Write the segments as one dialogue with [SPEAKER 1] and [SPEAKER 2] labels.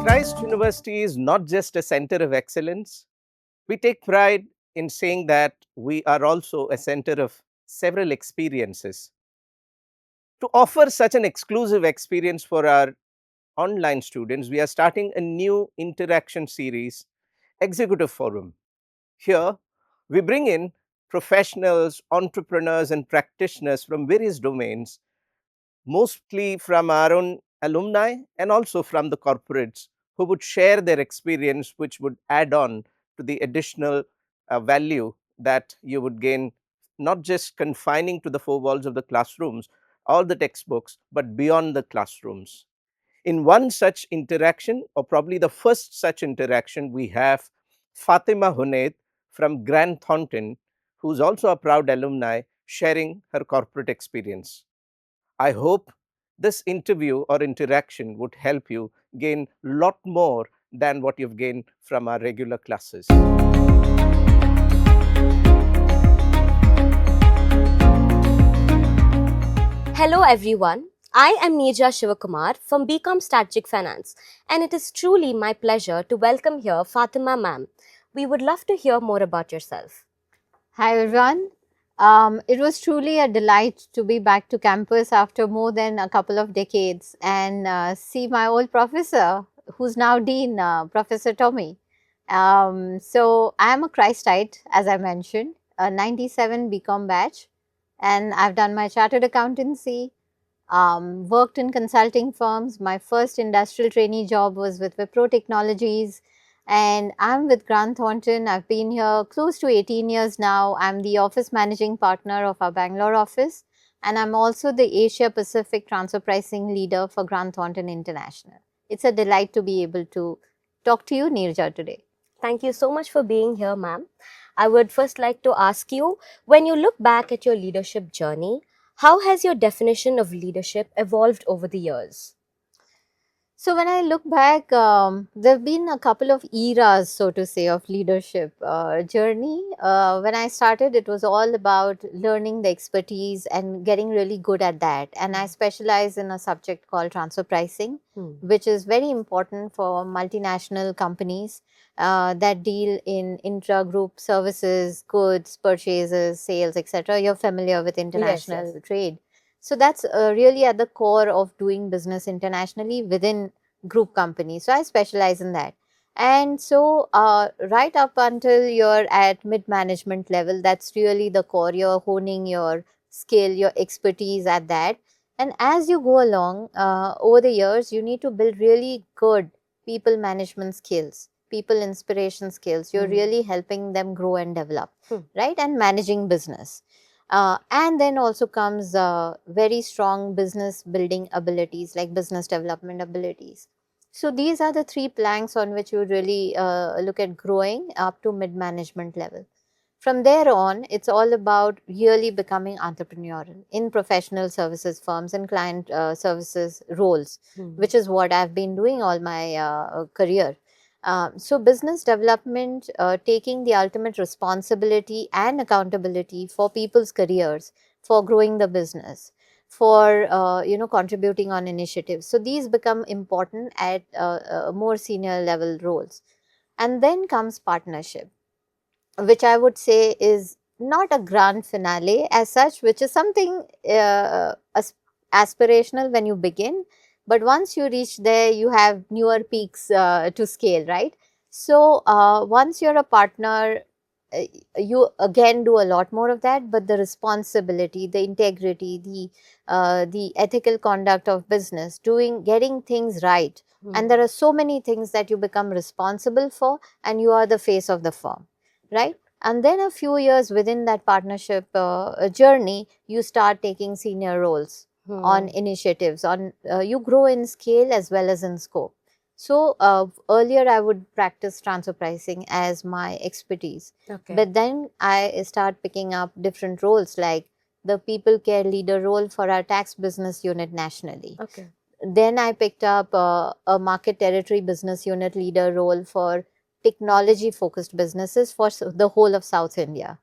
[SPEAKER 1] Christ University is not just a center of excellence. We take pride in saying that we are also a center of several experiences. To offer such an exclusive experience for our online students, we are starting a new interaction series, Executive Forum. Here, we bring in professionals, entrepreneurs, and practitioners from various domains, mostly from our own alumni and also from the corporates who would share their experience, which would add on to the additional value that you would gain, not just confining to the four walls of the classrooms or the textbooks, but beyond the classrooms. In one such interaction, or probably the first such interaction, we have Fatema Hunaid from Grand Thornton, who's also a proud alumni, sharing her corporate experience. I hope this interview or interaction would help you gain a lot more than what you've gained from our regular classes.
[SPEAKER 2] Hello everyone, I am Neeraja Shivakumar from BCom Strategic Finance, and it is truly my pleasure to welcome here Fatema ma'am. We would love to hear more about yourself.
[SPEAKER 3] Hi everyone. It was truly a delight to be back to campus after more than a couple of decades and see my old professor, who's now Dean, Professor Tommy. So I'm a Christite, as I mentioned, a 97 BCom batch, and I've done my chartered accountancy, worked in consulting firms. My first industrial trainee job was with Wipro Technologies, and I'm with Grant Thornton. I've been here close to 18 years now. I'm the office managing partner of our Bangalore office, and I'm also the Asia Pacific transfer pricing leader for Grant Thornton International. It's a delight to be able to talk to you, Neeraja, today.
[SPEAKER 2] Thank you so much for being here, ma'am. I would first like to ask you, when you look back at your leadership journey, how has your definition of leadership evolved over the years?
[SPEAKER 3] So when I look back, there have been a couple of eras, so to say, of leadership journey. When I started, it was all about learning the expertise and getting really good at that. And I specialize in a subject called transfer pricing, which is very important for multinational companies that deal in intra-group services, goods, purchases, sales, etc. You're familiar with international trade. So that's really at the core of doing business internationally within group companies. So I specialize in that. And so right up until you're at mid-management level, that's really the core. You're honing your skill, your expertise at that. And as you go along over the years, you need to build really good people management skills, people inspiration skills. You're really helping them grow and develop, right? And managing business. And then also comes very strong business building abilities like business development abilities. So these are the three planks on which you really look at growing up to mid-management level. From there on, it's all about really becoming entrepreneurial in professional services firms and client services roles, which is what I've been doing all my career. So business development, taking the ultimate responsibility and accountability for people's careers, for growing the business, for contributing on initiatives. So these become important at more senior level roles. And then comes partnership, which I would say is not a grand finale as such, which is something aspirational when you begin. But once you reach there, you have newer peaks to scale, right? So once you're a partner, you again do a lot more of that, but the responsibility, the integrity, the ethical conduct of business, getting things right. And there are so many things that you become responsible for, and you are the face of the firm, right? And then a few years within that partnership journey, you start taking senior roles on initiatives. You grow in scale as well as in scope. So earlier I would practice transfer pricing as my expertise. But then I start picking up different roles like the people care leader role for our tax business unit nationally. Then I picked up a market territory business unit leader role for technology focused businesses for the whole of South India.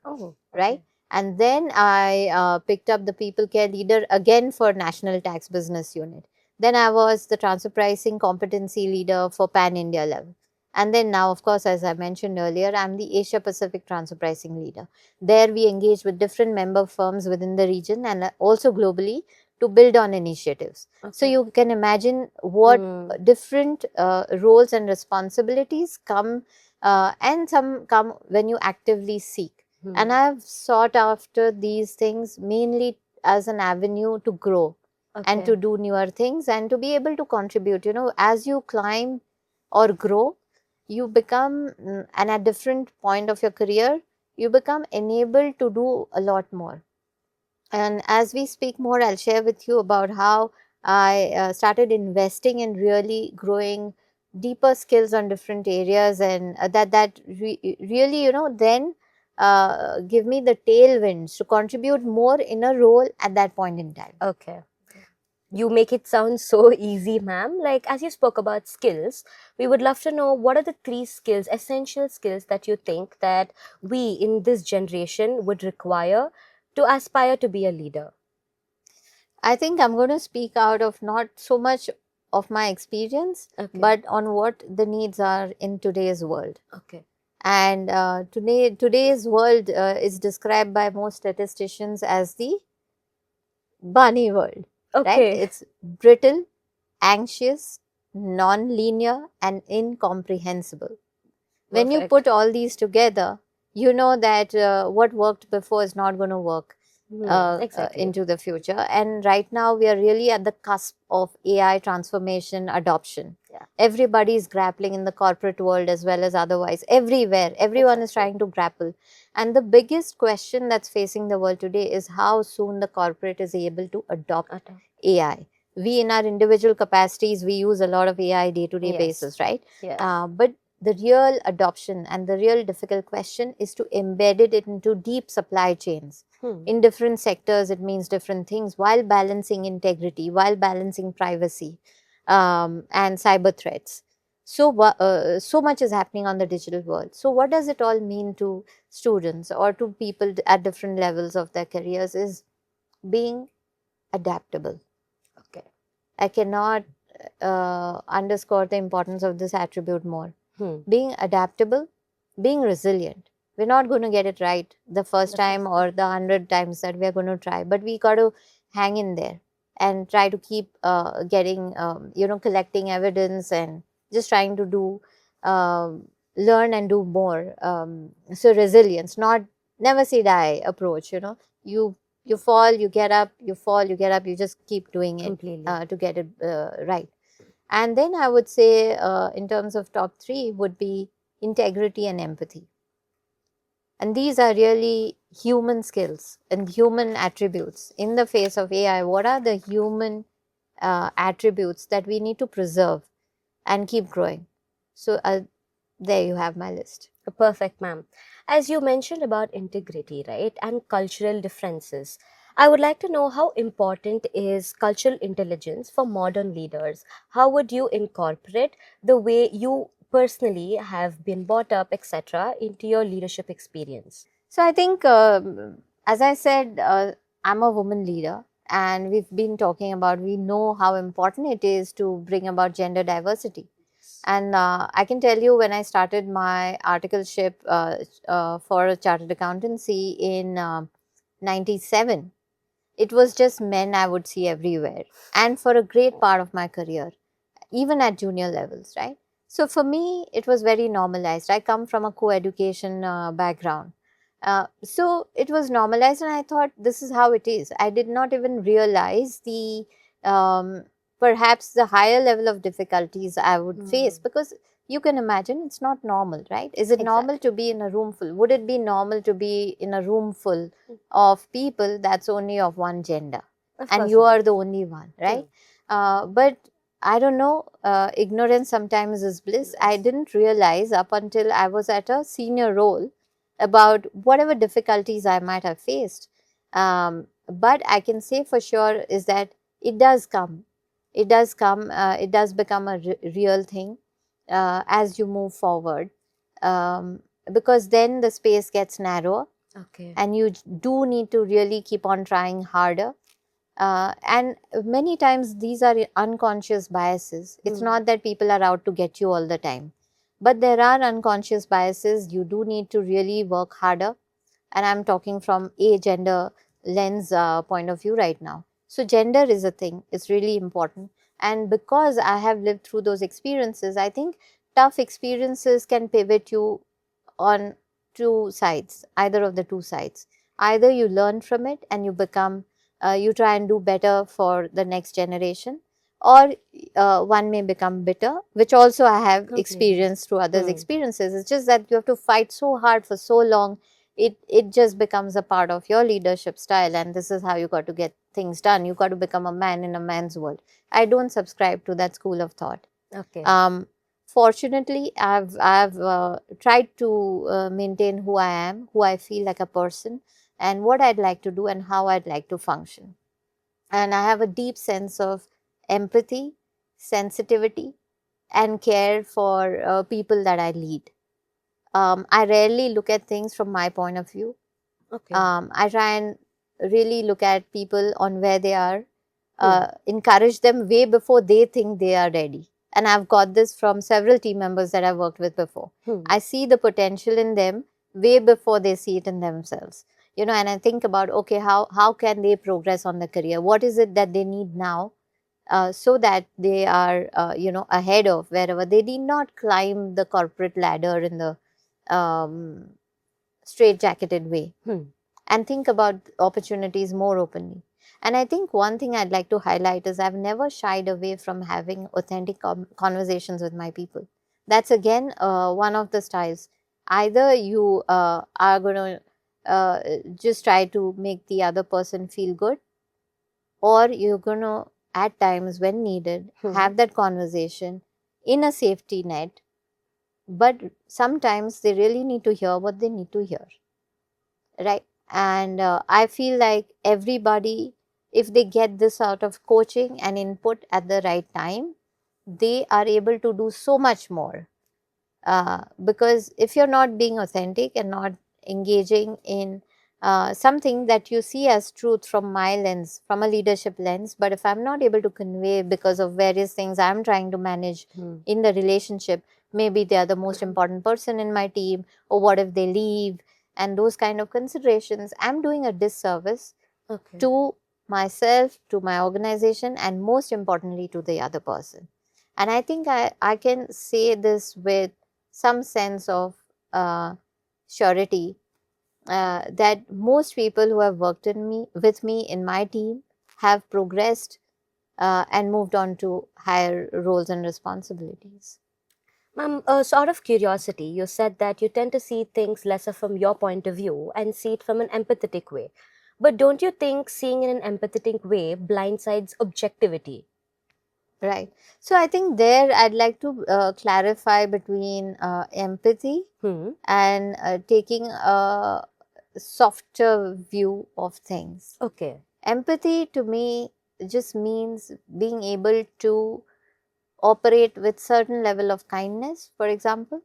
[SPEAKER 3] Right? And then I picked up the people care leader again for National Tax Business Unit. Then I was the transfer pricing competency leader for Pan India level. And then now, of course, as I mentioned earlier, I'm the Asia Pacific transfer pricing leader. There we engage with different member firms within the region and also globally to build on initiatives.
[SPEAKER 2] Okay.
[SPEAKER 3] So you can imagine what different roles and responsibilities come, and some come when you actively seek. And I've sought after these things mainly as an avenue to grow and to do newer things and to be able to contribute. As you climb or grow, you become, and at different point of your career, you become enabled to do a lot more. And as we speak more, I'll share with you about how I started investing in really growing deeper skills on different areas, and that really, then give me the tailwinds to contribute more in a role at that point in time.
[SPEAKER 2] Okay. You make it sound so easy, ma'am. Like, as you spoke about skills, we would love to know what are the 3 skills, essential skills that you think that we in this generation would require to aspire to be a leader?
[SPEAKER 3] I think I'm going to speak out of not so much of my experience, but on what the needs are in today's world.
[SPEAKER 2] Okay.
[SPEAKER 3] And today's world is described by most statisticians as the bunny world.
[SPEAKER 2] Okay.
[SPEAKER 3] Right? It's brittle, anxious, non-linear, and incomprehensible. When you put all these together, you know that what worked before is not going to work into the future. And right now, we are really at the cusp of AI transformation adoption.
[SPEAKER 2] Yeah.
[SPEAKER 3] Everybody is grappling in the corporate world as well as otherwise. Everywhere, everyone is trying to grapple. And the biggest question that's facing the world today is how soon the corporate is able to adopt AI. We, in our individual capacities, we use a lot of AI day-to-day basis, right? But the real adoption and the real difficult question is to embed it into deep supply chains. In different sectors, it means different things while balancing integrity, while balancing privacy, and cyber threats. So much is happening on the digital world. So what does it all mean to students or to people at different levels of their careers is being adaptable.
[SPEAKER 2] Okay.
[SPEAKER 3] I cannot underscore the importance of this attribute more. Being adaptable, being resilient. We're not going to get it right the first time or the 100 times that we're going to try, but we got to hang in there and try to keep getting, collecting evidence and just trying to do, learn and do more. So resilience, not never say die approach. You fall, you get up, you fall, you get up, you just keep doing it to get it right. And then I would say, in terms of top 3, would be integrity and empathy. And these are really human skills and human attributes. In the face of AI, what are the human attributes that we need to preserve and keep growing? So there you have my list.
[SPEAKER 2] Perfect, ma'am. As you mentioned about integrity, right, and cultural differences, I would like to know how important is cultural intelligence for modern leaders? How would you incorporate the way you personally have been brought up, etc., into your leadership experience?
[SPEAKER 3] So I think, as I said, I'm a woman leader, and we've been talking about, we know how important it is to bring about gender diversity. And I can tell you, when I started my articleship for chartered accountancy in 97, it was just men I would see everywhere. And for a great part of my career, even at junior levels, right? So for me, it was very normalized. I come from a co-education background. So it was normalized, and I thought this is how it is. I did not even realize the perhaps the higher level of difficulties I would face, because you can imagine it's not normal, right? Is it normal to be in a room full? Would it be normal to be in a room full of people that's only of one gender, and you are the only one, right? But I don't know, ignorance sometimes is bliss. I didn't realize up until I was at a senior role about whatever difficulties I might have faced. But I can say for sure is that it does come. It does come, it does become a real thing as you move forward, because then the space gets narrower
[SPEAKER 2] Okay.
[SPEAKER 3] and you do need to really keep on trying harder. And many times these are unconscious biases. It's not that people are out to get you all the time, but there are unconscious biases. You do need to really work harder. And I'm talking from a gender lens point of view right now. So gender is a thing, it's really important. And because I have lived through those experiences, I think tough experiences can pivot you on two sides, either of the two sides. Either you learn from it and you become, you try and do better for the next generation, or one may become bitter, which also I have
[SPEAKER 2] Completely.
[SPEAKER 3] experienced through others' experiences. It's just that you have to fight so hard for so long. It just becomes a part of your leadership style, and this is how you got to get things done. You got to become a man in a man's world. I don't subscribe to that school of thought.
[SPEAKER 2] Okay.
[SPEAKER 3] Fortunately, I've tried to maintain who I am, who I feel like a person, and what I'd like to do and how I'd like to function. And I have a deep sense of empathy, sensitivity, and care for people that I lead. I rarely look at things from my point of view.
[SPEAKER 2] Okay.
[SPEAKER 3] I try and really look at people on where they are, encourage them way before they think they are ready. And I've got this from several team members that I've worked with before. I see the potential in them way before they see it in themselves. You know, and I think about, okay, how can they progress on the career? What is it that they need now, so that they are, ahead of wherever they need not climb the corporate ladder in the um, straight jacketed way, and think about opportunities more openly. And I think one thing I'd like to highlight is I've never shied away from having authentic conversations with my people. That's again one of the styles. Either you are going to just try to make the other person feel good, or you're going to, at times when needed, have that conversation in a safety net. But sometimes they really need to hear what they need to hear, right? And I feel like everybody, if they get this sort of coaching and input at the right time, they are able to do so much more. Because if you're not being authentic and not engaging in something that you see as truth from my lens, from a leadership lens, but if I'm not able to convey because of various things I'm trying to manage in the relationship, maybe they are the most important person in my team, or what if they leave, and those kind of considerations, I'm doing a disservice to myself, to my organization, and most importantly to the other person. And I think I can say this with some sense of surety, that most people who have worked with me in my team have progressed and moved on to higher roles and responsibilities.
[SPEAKER 2] Ma'am, sort of curiosity, you said that you tend to see things lesser from your point of view and see it from an empathetic way. But don't you think seeing in an empathetic way blindsides objectivity?
[SPEAKER 3] Right. So I think there I'd like to clarify between empathy and taking a softer view of things.
[SPEAKER 2] Okay.
[SPEAKER 3] Empathy to me just means being able to operate with certain level of kindness, for example,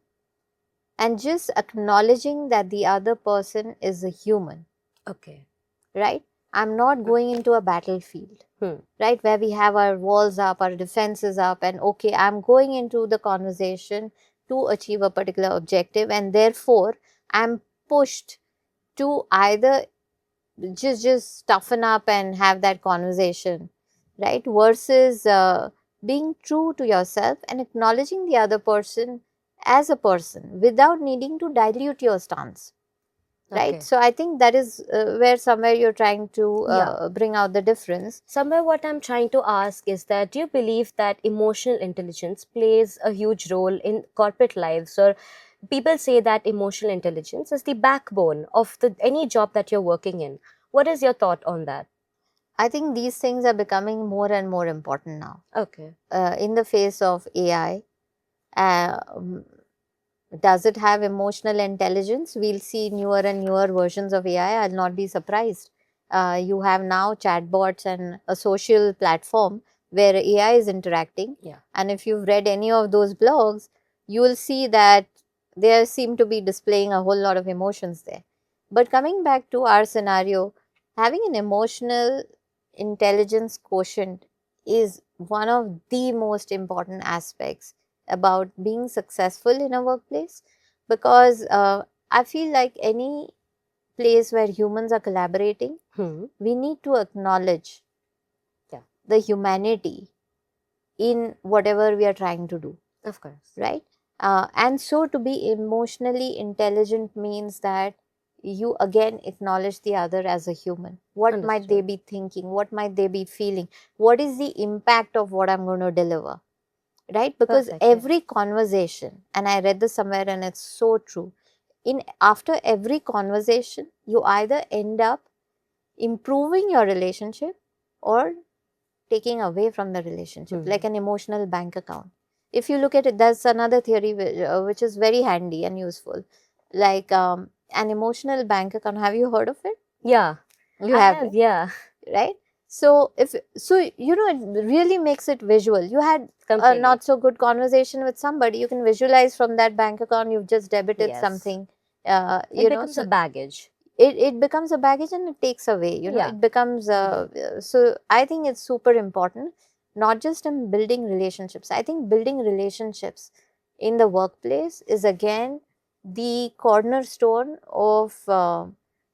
[SPEAKER 3] and just acknowledging that the other person is a human.
[SPEAKER 2] Okay.
[SPEAKER 3] Right? I'm not going into a battlefield, right, where we have our walls up, our defenses up, and okay, I'm going into the conversation to achieve a particular objective, and therefore I'm pushed to either just toughen up and have that conversation, right, versus being true to yourself and acknowledging the other person as a person without needing to dilute your stance. Right.
[SPEAKER 2] Okay.
[SPEAKER 3] So I think that is where somewhere you're trying to
[SPEAKER 2] Yeah.
[SPEAKER 3] bring out the difference.
[SPEAKER 2] Somewhere what I'm trying to ask is that do you believe that emotional intelligence plays a huge role in corporate lives, or people say that emotional intelligence is the backbone of any job that you're working in? What is your thought on that?
[SPEAKER 3] I think these things are becoming more and more important now.
[SPEAKER 2] Okay.
[SPEAKER 3] In the face of AI, does it have emotional intelligence? We'll see newer and newer versions of AI. I'll not be surprised. You have now chatbots and a social platform where AI is interacting.
[SPEAKER 2] Yeah.
[SPEAKER 3] And if you've read any of those blogs, you will see that they seem to be displaying a whole lot of emotions there. But coming back to our scenario, having an emotional intelligence quotient is one of the most important aspects about being successful in a workplace, because I feel like any place where humans are collaborating, we need to acknowledge the humanity in whatever we are trying to do.
[SPEAKER 2] Of course.
[SPEAKER 3] Right? And so to be emotionally intelligent means that you again acknowledge the other as a human. What might they be thinking? What might they be feeling? What is the impact of what I'm going to deliver? Right? Because every conversation, and I read this somewhere and it's so true, after every conversation, you either end up improving your relationship or taking away from the relationship, like an emotional bank account. If you look at it, there's another theory which is very handy and useful, like an emotional bank account. Have you heard of it?
[SPEAKER 2] Yeah,
[SPEAKER 3] You
[SPEAKER 2] I
[SPEAKER 3] have
[SPEAKER 2] have,
[SPEAKER 3] it,
[SPEAKER 2] yeah.
[SPEAKER 3] right? So it really makes it visual. You had a not so good conversation with somebody, you can visualize from that bank account you've just debited something.
[SPEAKER 2] It becomes a baggage.
[SPEAKER 3] It becomes a baggage and it takes away, it becomes so I think it's super important, not just in building relationships. I think building relationships in the workplace is again the cornerstone of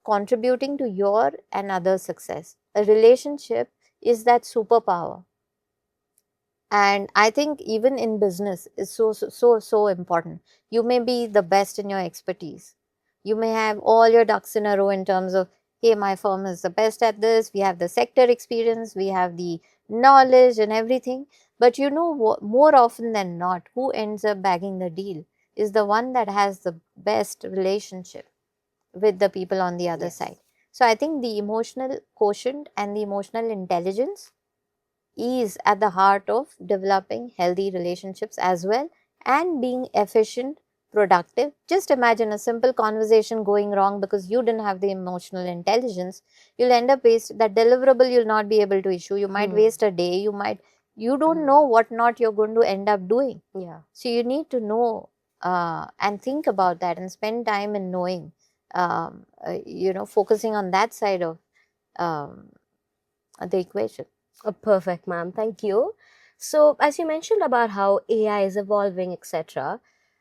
[SPEAKER 3] contributing to your and others' success. A relationship is that superpower. And I think even in business, it's so important. You may be the best in your expertise. You may have all your ducks in a row in terms of, hey, my firm is the best at this. We have the sector experience. We have the knowledge and everything. But more often than not, who ends up bagging the deal is the one that has the best relationship with the people on the other side. So I think the emotional quotient and the emotional intelligence is at the heart of developing healthy relationships as well and being efficient, productive. Just imagine a simple conversation going wrong because you didn't have the emotional intelligence. You'll end up that deliverable you'll not be able to issue. You might waste a day. You don't know what not you're going to end up doing.
[SPEAKER 2] Yeah.
[SPEAKER 3] So you need to know and think about that and spend time in knowing, focusing on that side of um, the equation.
[SPEAKER 2] Perfect, ma'am. Thank you. So, as you mentioned about how AI is evolving, etc.,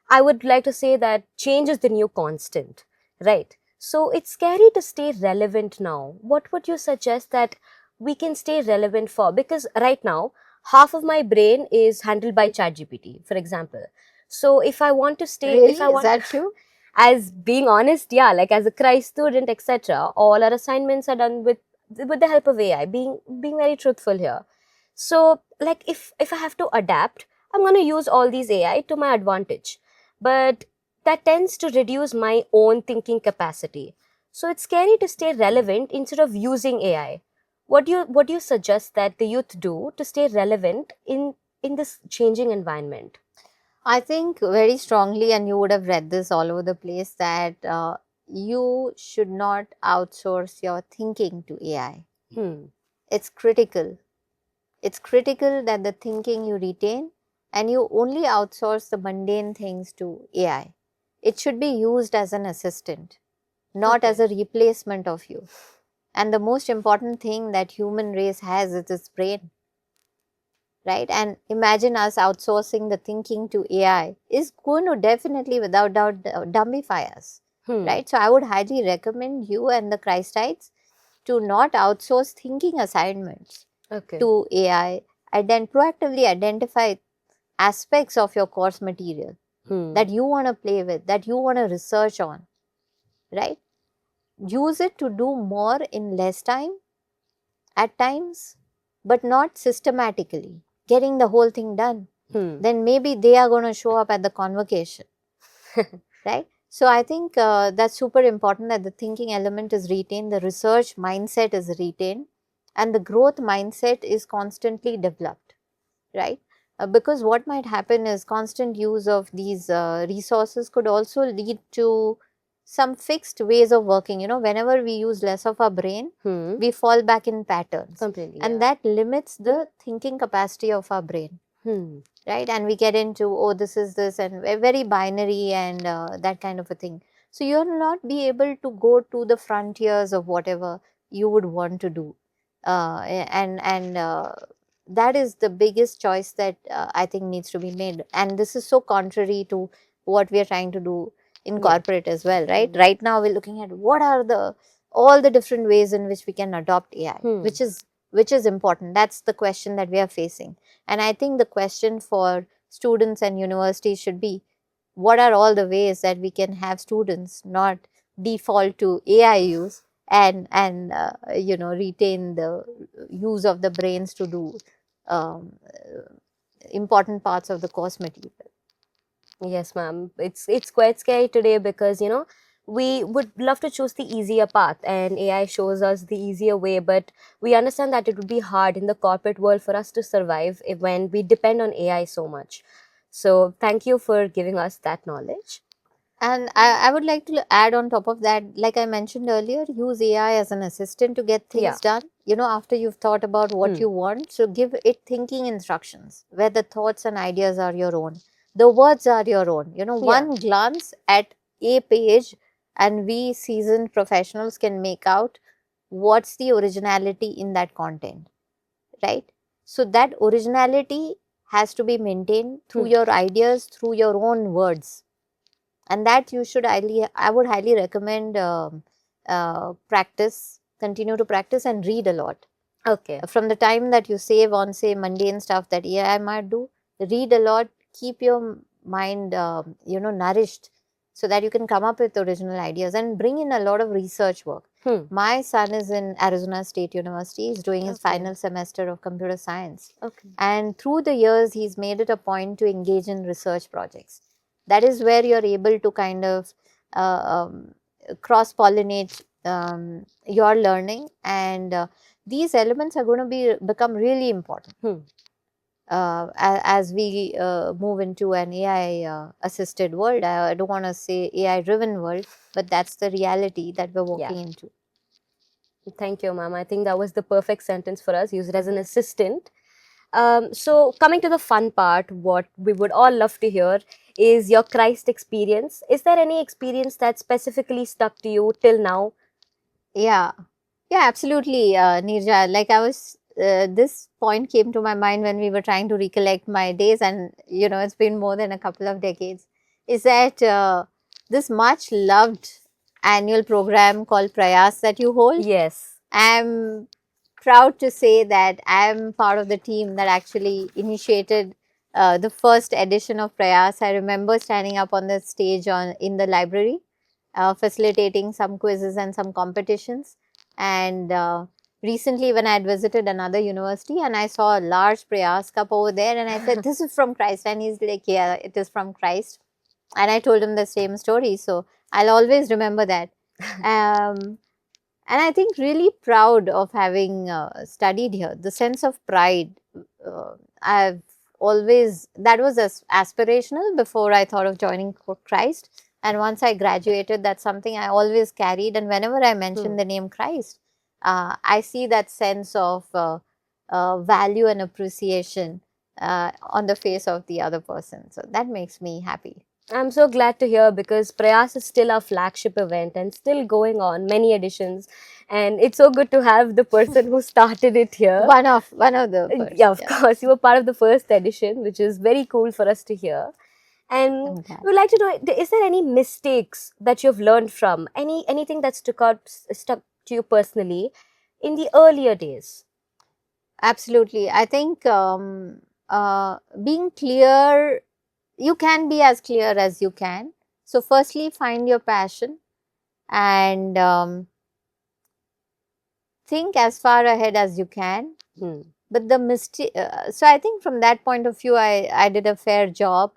[SPEAKER 2] I would like to say that change is the new constant, right? So, it's scary to stay relevant now. What would you suggest that we can stay relevant for? Because right now, half of my brain is handled by ChatGPT, for example. So, if I want to stay,
[SPEAKER 3] Really?
[SPEAKER 2] if I want,
[SPEAKER 3] Is that true?
[SPEAKER 2] as being honest, yeah, like as a Christ student, etc., all our assignments are done with the help of AI, being very truthful here. So, like if I have to adapt, I'm going to use all these AI to my advantage. But that tends to reduce my own thinking capacity. So, it's scary to stay relevant instead of using AI. What do you suggest that the youth do to stay relevant in this changing environment?
[SPEAKER 3] I think very strongly, and you would have read this all over the place, that you should not outsource your thinking to AI. It's critical. It's critical that the thinking you retain and you only outsource the mundane things to AI. It should be used as an assistant, not as a replacement of you. And the most important thing that human race has is its brain. Right? And imagine us outsourcing the thinking to AI is going to definitely, without doubt, dumbify us. Right? So I would highly recommend you and the Christites to not outsource thinking assignments to AI and then proactively identify aspects of your course material that you want to play with, that you want to research on. Right? Use it to do more in less time at times, but not systematically getting the whole thing done. Then maybe they are going to show up at the convocation. Right? So I think that's super important that the thinking element is retained, the research mindset is retained, and the growth mindset is constantly developed. Right? Because what might happen is constant use of these resources could also lead to some fixed ways of working. Whenever we use less of our brain, we fall back in patterns.
[SPEAKER 2] Completely.
[SPEAKER 3] And that limits the thinking capacity of our brain. Right? And we get into, oh, this is this, and very binary and that kind of a thing. So you'll not be able to go to the frontiers of whatever you would want to do. And that is the biggest choice that I think needs to be made. And this is so contrary to what we are trying to do in
[SPEAKER 2] Yeah.
[SPEAKER 3] corporate as well, right? Right now we're looking at what are the all the different ways in which we can adopt AI, which is important. That's the question that we are facing. And I think the question for students and universities should be, what are all the ways that we can have students not default to AI use and retain the use of the brains to do um, important parts of the course material.
[SPEAKER 2] Yes, ma'am. It's quite scary today because we would love to choose the easier path, and AI shows us the easier way. But we understand that it would be hard in the corporate world for us to survive when we depend on AI so much. So thank you for giving us that knowledge.
[SPEAKER 3] And I would like to add on top of that, like I mentioned earlier, use AI as an assistant to get things done. After you've thought about what you want, so give it thinking instructions where the thoughts and ideas are your own. The words are your own. One glance at a page, and we seasoned professionals can make out what's the originality in that content, right? So that originality has to be maintained through your ideas, through your own words, and that I would highly recommend continue to practice and read a lot.
[SPEAKER 2] Okay.
[SPEAKER 3] From the time that you save on, say, mundane stuff that AI might do, read a lot, keep your mind nourished, so that you can come up with original ideas and bring in a lot of research work. My son is in Arizona State University. He's doing his final semester of computer science. And through the years, he's made it a point to engage in research projects. That is where you're able to kind of cross pollinate your learning, and these elements are going to become really important as we move into an AI assisted world. I don't want to say AI driven world, but that's the reality that we're walking into.
[SPEAKER 2] Thank you, ma'am. I think that was the perfect sentence for us. Use it as an assistant. So coming to the fun part, what we would all love to hear is your Christ experience. Is there any experience that specifically stuck to you till now?
[SPEAKER 3] Yeah, absolutely, Neeraja. Like this point came to my mind when we were trying to recollect my days, and it's been more than a couple of decades. Is that this much loved annual program called Prayas that you hold?
[SPEAKER 2] Yes.
[SPEAKER 3] I'm proud to say that I'm part of the team that actually initiated the first edition of Prayas. I remember standing up on the stage in the library, facilitating some quizzes and some competitions. And recently, when I had visited another university and I saw a large Prayas cup over there, and I said, "This is from Christ," and he's like, "Yeah, it is from Christ." And I told him the same story, so I'll always remember that. And I think really proud of having studied here. The sense of pride, I've always, that was aspirational before I thought of joining Christ. And once I graduated, that's something I always carried. And whenever I mention the name Christ, I see that sense of value and appreciation on the face of the other person. So that makes me happy.
[SPEAKER 2] I'm so glad to hear, because Prayas is still our flagship event and still going on, many editions. And it's so good to have the person who started it here.
[SPEAKER 3] One of the first.
[SPEAKER 2] Yeah, of course. You were part of the first edition, which is very cool for us to hear. And we'd like to know, is there any mistakes that you've learned from? Anything that stuck to you personally in the earlier days?
[SPEAKER 3] Absolutely. I think being clear, you can be as clear as you can. So firstly, find your passion and think as far ahead as you can. But the mistake, so I think from that point of view, I did a fair job.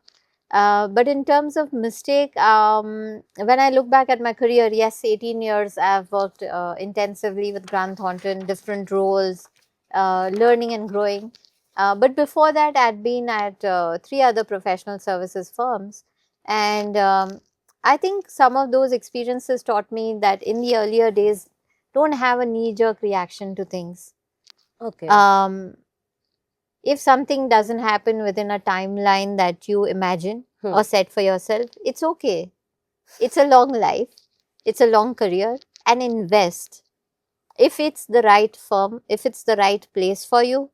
[SPEAKER 3] But in terms of mistake, when I look back at my career, yes, 18 years I've worked intensively with Grant Thornton, different roles, learning and growing. But before that, I'd been at 3 other professional services firms. And I think some of those experiences taught me that in the earlier days, don't have a knee-jerk reaction to things.
[SPEAKER 2] Okay.
[SPEAKER 3] If something doesn't happen within a timeline that you imagine or set for yourself, it's okay. It's a long life, it's a long career, and invest. If it's the right firm, if it's the right place for you,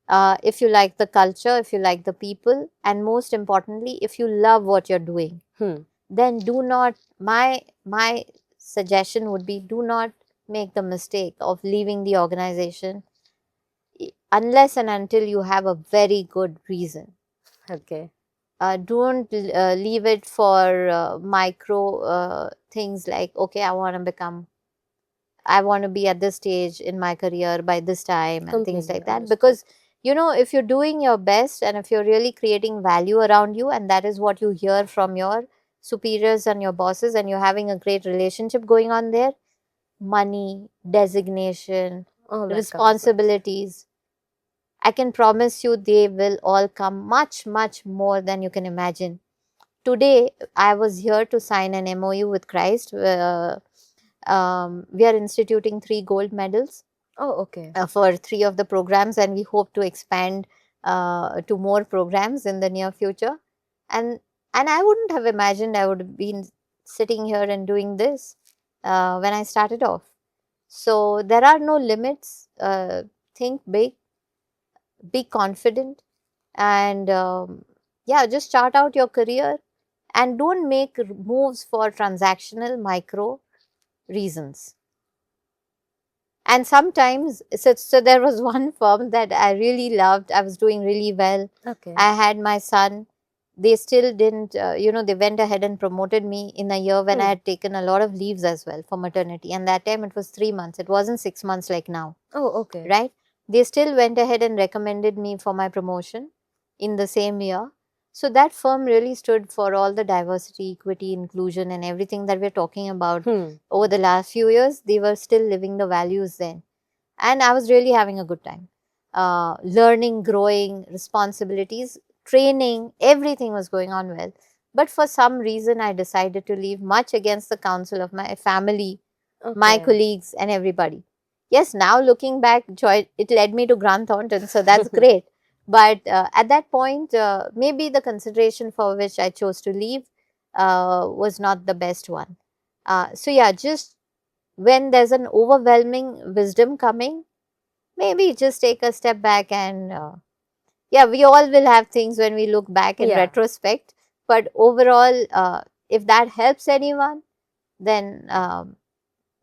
[SPEAKER 3] if you like the culture, if you like the people, and most importantly, if you love what you're doing, then do not, my suggestion would be, do not make the mistake of leaving the organization unless and until you have a very good reason.
[SPEAKER 2] Okay.
[SPEAKER 3] Don't leave it for micro things like, okay, I want to be at this stage in my career by this time and things
[SPEAKER 2] Completely
[SPEAKER 3] like that.
[SPEAKER 2] understood.
[SPEAKER 3] Because, if you're doing your best and if you're really creating value around you, and that is what you hear from your superiors and your bosses, and you're having a great relationship going on there, money, designation,
[SPEAKER 2] All that comes with.
[SPEAKER 3] responsibilities, I can promise you they will all come much, much more than you can imagine. Today, I was here to sign an MOU with Christ. We are instituting 3 gold medals
[SPEAKER 2] Oh, okay.
[SPEAKER 3] for 3 of the programs, and we hope to expand to more programs in the near future. And I wouldn't have imagined I would have been sitting here and doing this when I started off. So there are no limits. Think big, be confident, and yeah, just chart out your career and don't make moves for transactional micro reasons. And sometimes, so there was one firm that I really loved. I was doing really well.
[SPEAKER 2] Okay.
[SPEAKER 3] I had my son. They still didn't, they went ahead and promoted me in a year when I had taken a lot of leaves as well for maternity. And that time it was 3 months. It wasn't 6 months like now.
[SPEAKER 2] Oh, okay.
[SPEAKER 3] Right? They still went ahead and recommended me for my promotion in the same year. So that firm really stood for all the diversity, equity, inclusion, and everything that we're talking about over the last few years. They were still living the values then. And I was really having a good time. Learning, growing, responsibilities, training, everything was going on well. But for some reason, I decided to leave, much against the counsel of my family, my
[SPEAKER 2] Okay.
[SPEAKER 3] colleagues, and everybody. Yes, now looking back, it led me to Grant Thornton, so that's great. But at that point, maybe the consideration for which I chose to leave was not the best one. So yeah, just when there's an overwhelming wisdom coming, maybe just take a step back and yeah, we all will have things when we look back in
[SPEAKER 2] Yeah.
[SPEAKER 3] retrospect. But overall, if that helps anyone, then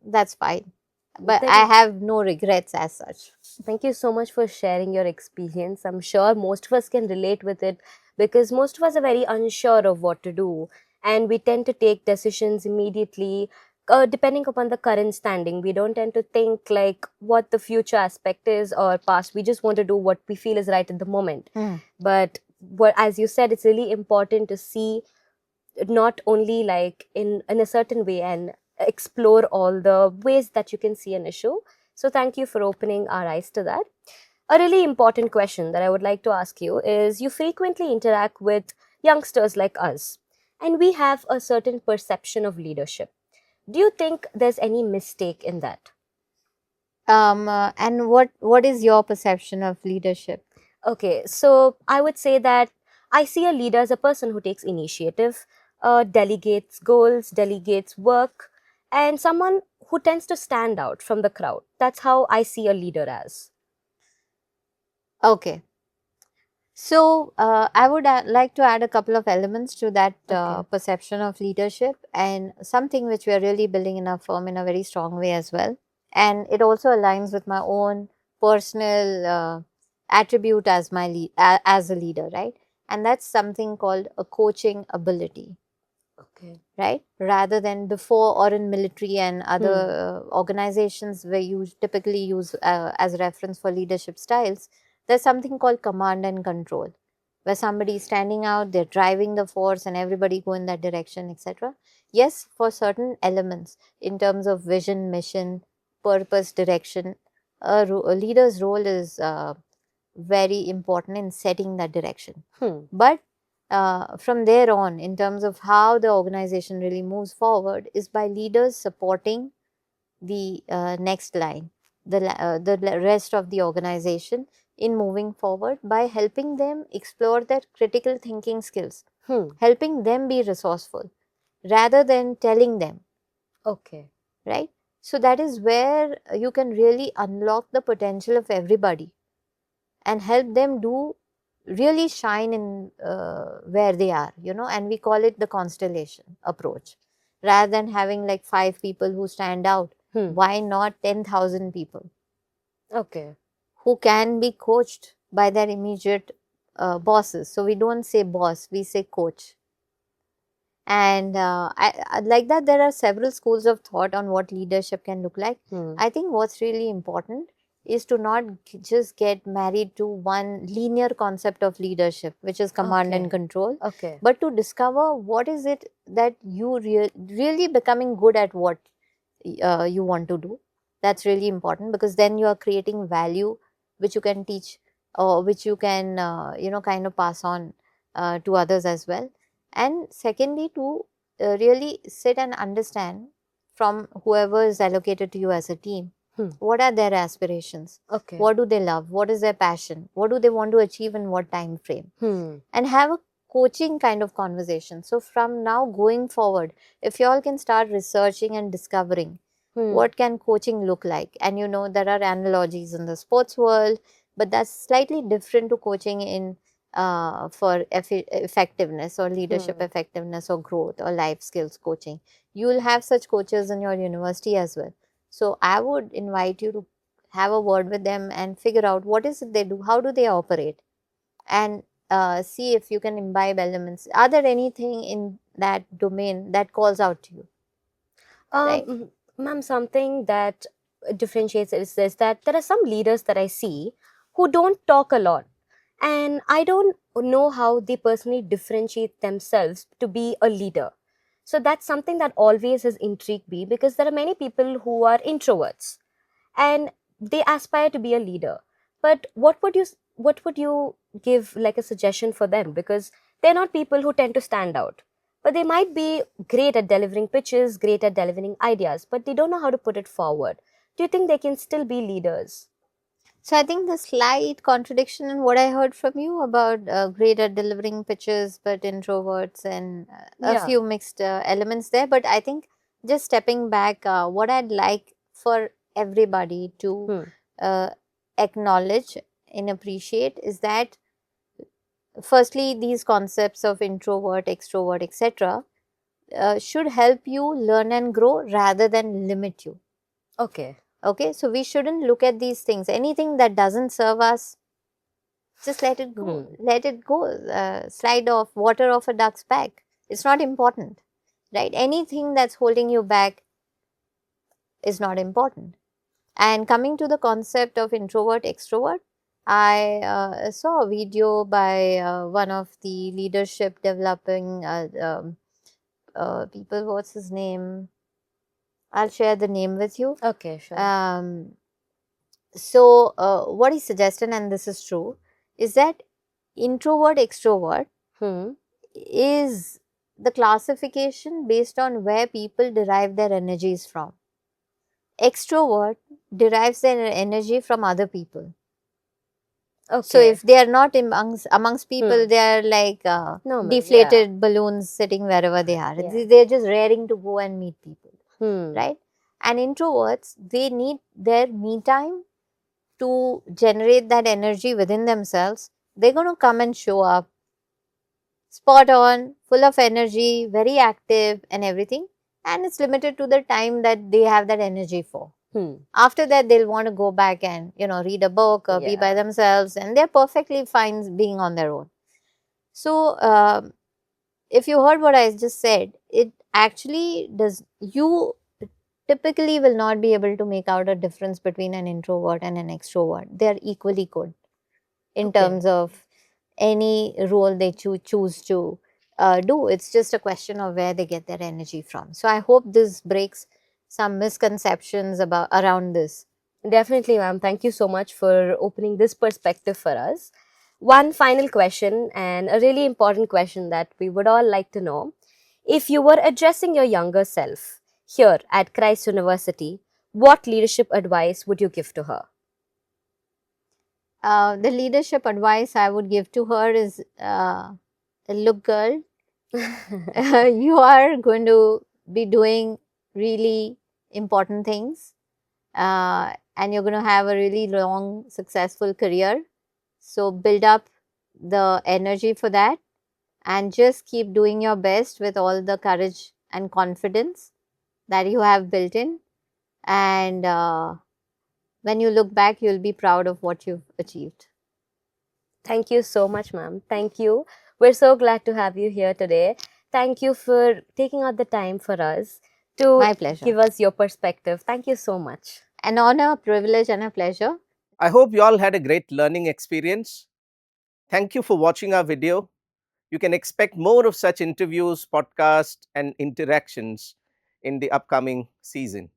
[SPEAKER 3] that's fine. But I have no regrets as such.
[SPEAKER 2] Thank you so much for sharing your experience. I'm sure most of us can relate with it because most of us are very unsure of what to do, and we tend to take decisions immediately depending upon the current standing. We don't tend to think like what the future aspect is or past. We just want to do what we feel is right at the moment. But as you said, it's really important to see not only like in a certain way and explore all the ways that you can see an issue. So thank you for opening our eyes to that. A really important question that I would like to ask you is, you frequently interact with youngsters like us, and we have a certain perception of leadership. Do you think there's any mistake in that?
[SPEAKER 3] And what is your perception of leadership?
[SPEAKER 2] Okay, so I would say that I see a leader as a person who takes initiative, delegates goals, delegates work, and someone who tends to stand out from the crowd. That's how I see a leader as.
[SPEAKER 3] Okay. So I would like to add a couple of elements to that
[SPEAKER 2] Okay.
[SPEAKER 3] perception of leadership, and something which we are really building in our firm in a very strong way as well. And it also aligns with my own personal attribute as as a leader, right? And that's something called a coaching ability.
[SPEAKER 2] Okay.
[SPEAKER 3] Right? Rather than before, or in military and other organizations where you typically use as reference for leadership styles, there's something called command and control, where somebody is standing out, they're driving the force, and everybody go in that direction, etc. Yes, for certain elements in terms of vision, mission, purpose, direction, a leader's role is very important in setting that direction. But from there on, in terms of how the organization really moves forward, is by leaders supporting the next line, the rest of the organization in moving forward, by helping them explore their critical thinking skills, helping them be resourceful, rather than telling them,
[SPEAKER 2] Okay.
[SPEAKER 3] right? So that is where you can really unlock the potential of everybody and help them do really shine in where they are, and we call it the constellation approach. Rather than having like 5 people who stand out, why not 10,000 people
[SPEAKER 2] Okay.
[SPEAKER 3] who can be coached by their immediate bosses? So we don't say boss, we say coach. And like that, there are several schools of thought on what leadership can look like. I think what's really important is to not just get married to one linear concept of leadership, which is command and
[SPEAKER 2] Okay.
[SPEAKER 3] control,
[SPEAKER 2] Okay.
[SPEAKER 3] but to discover what is it that you really becoming good at, what you want to do. That's really important, because then you are creating value which you can teach, or which you can kind of pass on to others as well. And secondly, to really sit and understand from whoever is allocated to you as a team, what are their aspirations,
[SPEAKER 2] Okay.
[SPEAKER 3] what do they love, what is their passion, what do they want to achieve in what time frame, and have a coaching kind of conversation. So from now going forward, if you all can start researching and discovering what can coaching look like, and there are analogies in the sports world, but that's slightly different to coaching in for effectiveness or leadership effectiveness or growth or life skills coaching. You will have such coaches in your university as well. So I would invite you to have a word with them and figure out what is it they do, how do they operate, and see if you can imbibe elements. Are there anything in that domain that calls out to you, right?
[SPEAKER 2] Ma'am, something that differentiates is that there are some leaders that I see who don't talk a lot, and I don't know how they personally differentiate themselves to be a leader. So that's something that always has intrigued me, because there are many people who are introverts and they aspire to be a leader. But what would you give like a suggestion for them, because they're not people who tend to stand out, but they might be great at delivering pitches, great at delivering ideas, but they don't know how to put it forward. Do you think they can still be leaders?
[SPEAKER 3] So I think the slight contradiction in what I heard from you about great at delivering pitches but introverts, and a
[SPEAKER 2] Yeah.
[SPEAKER 3] few mixed elements there. But I think, just stepping back, what I'd like for everybody to uh, acknowledge and appreciate is that, firstly, these concepts of introvert, extrovert, etc., should help you learn and grow rather than limit you.
[SPEAKER 2] Okay.
[SPEAKER 3] Okay, so we shouldn't look at these things. Anything that doesn't serve us, just let it go. Let it go. Slide off, water off a duck's back. It's not important, right? Anything that's holding you back is not important. And coming to the concept of introvert, extrovert, I saw a video by one of the leadership developing people. What's his name? I'll share the name with you.
[SPEAKER 2] Okay, sure.
[SPEAKER 3] So, what he suggested, and this is true, is that introvert, extrovert is the classification based on where people derive their energies from. Extrovert derives their energy from other people.
[SPEAKER 2] Okay.
[SPEAKER 3] So if they are not amongst people, they are like
[SPEAKER 2] Normal,
[SPEAKER 3] deflated balloons sitting wherever they are.
[SPEAKER 2] Yeah.
[SPEAKER 3] They're just raring to go and meet people,
[SPEAKER 2] Hmm.
[SPEAKER 3] right? And introverts, they need their me time to generate that energy within themselves. They're going to come and show up spot on, full of energy, very active and everything. And it's limited to the time that they have that energy for. After that, they'll want to go back and, read a book or be by themselves, and they're perfectly fine being on their own. So, if you heard what I just said, it actually does, you typically will not be able to make out a difference between an introvert and an extrovert. They're equally good in terms of any role they choose to do. It's just a question of where they get their energy from. So I hope this breaks some misconceptions around this.
[SPEAKER 2] Definitely, ma'am. Thank you so much for opening this perspective for us. One final question, and a really important question that we would all like to know. If you were addressing your younger self here at Christ University, what leadership advice would you give to her?
[SPEAKER 3] The leadership advice I would give to her is, look, girl, You are going to be doing really important things, and you're going to have a really long, successful career. So, build up the energy for that and just keep doing your best with all the courage and confidence that you have built in. And when you look back, you'll be proud of what you've achieved.
[SPEAKER 2] Thank you so much, ma'am. Thank you. We're so glad to have you here today. Thank you for taking out the time for us to
[SPEAKER 3] My pleasure.
[SPEAKER 2] give us your perspective. Thank you so much.
[SPEAKER 3] An honor, privilege, and a pleasure.
[SPEAKER 1] I hope you all had a great learning experience. Thank you for watching our video. You can expect more of such interviews, podcasts, and interactions in the upcoming season.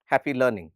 [SPEAKER 1] Happy learning.